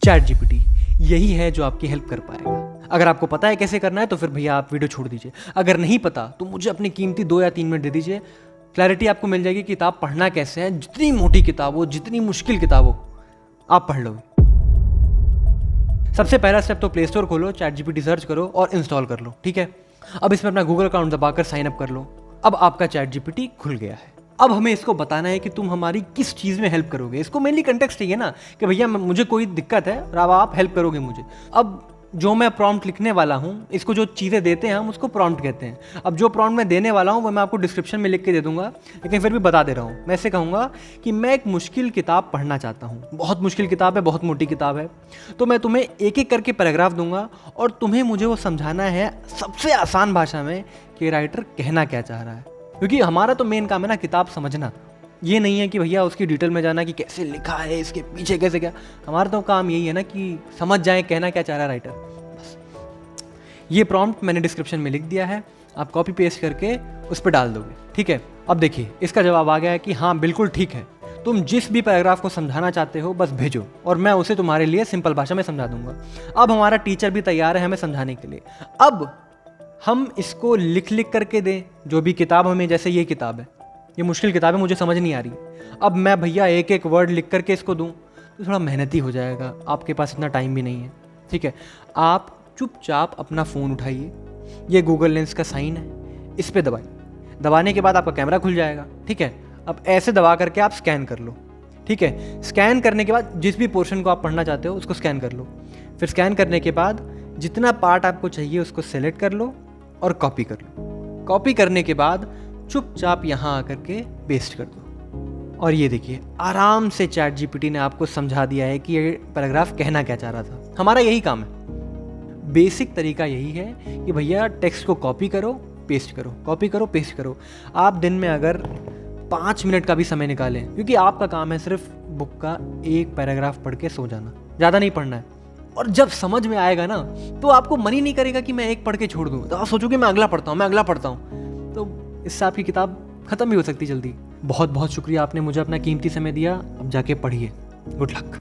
Chat GPT यही है जो आपकी हेल्प कर पाएगा। अगर आपको पता है कैसे करना है तो फिर भैया आप वीडियो छोड़ दीजिए। अगर नहीं पता तो मुझे अपनी कीमती 2 या 3 मिनट दे दीजिए, क्लैरिटी आपको मिल जाएगी। किताब पढ़ना कैसे है, जितनी मोटी किताब हो, जितनी मुश्किल किताब हो, आप पढ़ लोगे। सबसे पहला स्टेप तो प्ले स्टोर खोलो, चैट जीपीटी सर्च करो और इंस्टॉल कर लो। ठीक है, अब इसमें अपना गूगल अकाउंट दबाकर साइन अप कर लो। अब आपका चैट जीपीटी खुल गया है। अब हमें इसको बताना है कि तुम हमारी किस चीज़ में हेल्प करोगे। इसको मेनली कंटेक्स्ट चाहिए ना कि भैया मुझे कोई दिक्कत है और अब आप हेल्प करोगे मुझे। अब जो मैं प्रॉम्प्ट लिखने वाला हूँ, इसको जो चीज़ें देते हैं हम उसको प्रॉम्प्ट कहते हैं। अब जो प्रॉम्प्ट मैं देने वाला हूँ वो मैं आपको डिस्क्रिप्शन में लिख के दे दूंगा, लेकिन फिर भी बता दे रहा हूँ। मैं ऐसे कहूँगा कि मैं एक मुश्किल किताब पढ़ना चाहता हूँ, बहुत मुश्किल किताब है, बहुत मोटी किताब है, तो मैं तुम्हें एक एक करके पैराग्राफ दूंगा और तुम्हें मुझे वो समझाना है सबसे आसान भाषा में कि राइटर कहना क्या चाह रहा है। क्योंकि हमारा तो मेन काम है ना किताब समझना, ये नहीं है कि भैया उसकी डिटेल में जाना कि कैसे लिखा है, इसके पीछे कैसे क्या। हमारा तो काम यही है ना कि समझ जाए कहना क्या चाह रहा है राइटर, बस। ये प्रॉम्प्ट मैंने डिस्क्रिप्शन में लिख दिया है, आप कॉपी पेस्ट करके उस पर डाल दोगे। ठीक है, अब देखिए इसका जवाब आ गया है कि हाँ बिल्कुल ठीक है, तुम जिस भी पैराग्राफ को समझाना चाहते हो बस भेजो और मैं उसे तुम्हारे लिए सिंपल भाषा में समझा दूंगा। अब हमारा टीचर भी तैयार है हमें समझाने के लिए। अब हम इसको लिख लिख करके दें, जो भी किताब हमें, जैसे ये किताब है, ये मुश्किल किताब है, मुझे समझ नहीं आ रही। अब मैं भैया एक एक वर्ड लिख करके इसको दूं तो थोड़ा मेहनती हो जाएगा, आपके पास इतना टाइम भी नहीं है। ठीक है, आप चुपचाप अपना फ़ोन उठाइए, ये गूगल लेंस का साइन है, इस पर दबाइए। दबाने के बाद आपका कैमरा खुल जाएगा। ठीक है, अब ऐसे दबा करके आप स्कैन कर लो। ठीक है, स्कैन करने के बाद जिस भी पोर्शन को आप पढ़ना चाहते हो उसको स्कैन कर लो। फिर स्कैन करने के बाद जितना पार्ट आपको चाहिए उसको सेलेक्ट कर लो और कॉपी कर लो। कॉपी करने के बाद चुपचाप यहाँ आकर के पेस्ट कर दो और ये देखिए आराम से चैट जीपीटी ने आपको समझा दिया है कि ये पैराग्राफ कहना क्या चाह रहा था। हमारा यही काम है, बेसिक तरीका यही है कि भैया टेक्स्ट को कॉपी करो पेस्ट करो, कॉपी करो पेस्ट करो। आप दिन में अगर 5 मिनट का भी समय निकालें, क्योंकि आपका काम है सिर्फ बुक का एक पैराग्राफ पढ़ के सो जाना, ज़्यादा नहीं पढ़ना है। और जब समझ में आएगा ना तो आपको मन ही नहीं करेगा कि मैं एक पढ़ के छोड़ दूँ, तो आप सोचोगे मैं अगला पढ़ता हूँ, मैं अगला पढ़ता हूँ, तो इससे आपकी किताब ख़त्म भी हो सकती जल्दी। बहुत बहुत शुक्रिया, आपने मुझे अपना कीमती समय दिया। अब जाके पढ़िए। Good luck.